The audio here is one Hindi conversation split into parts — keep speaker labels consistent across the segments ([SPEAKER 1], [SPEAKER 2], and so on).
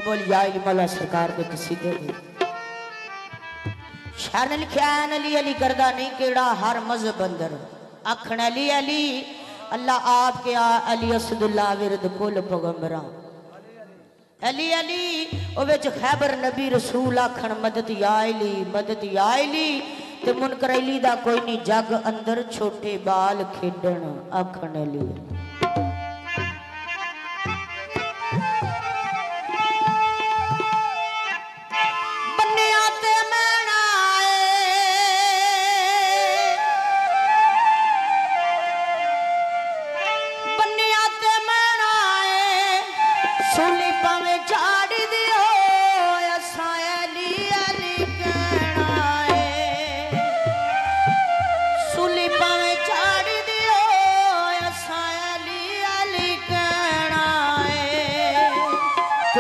[SPEAKER 1] बोल या मौला सरकार के कसीदे दे शार ने लिखा अली अली करदा नहीं केड़ा हर मजहब अंदर आखण अली अली अल्लाह आप के अली असदुल्ला विरद कुल पैगंबरां अली अली ओ विच खैबर नबी रसूल आखण मदद या अली ते मुनकर अली दा कोई नहीं जग अंदर छोटे बाल खेडण आखण अली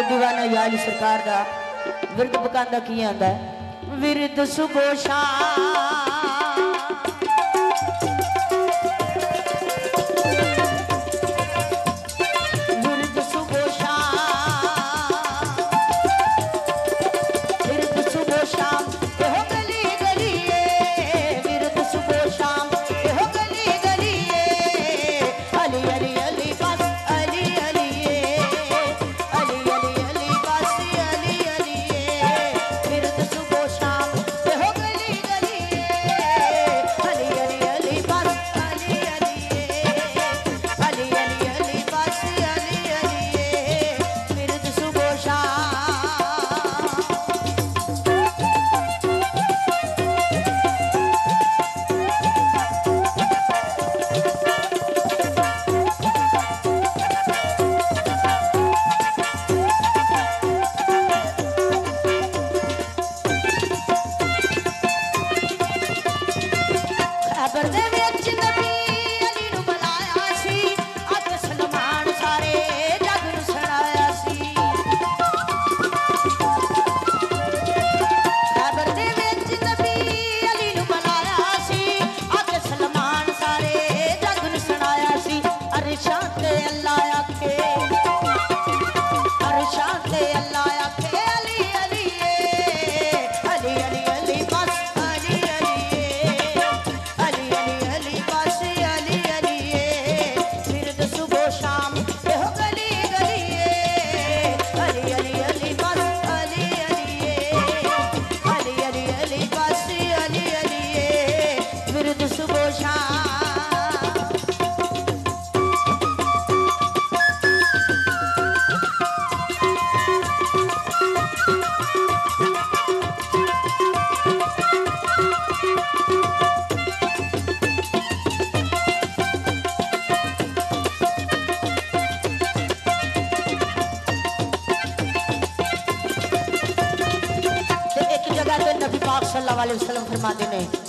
[SPEAKER 1] दीवाना याली सरकार दा विरद बकांदा की आंदा विरद सुबह शाम नबी पाक सल्लल्लाहु अलैहि वसल्लम फरमाते हैं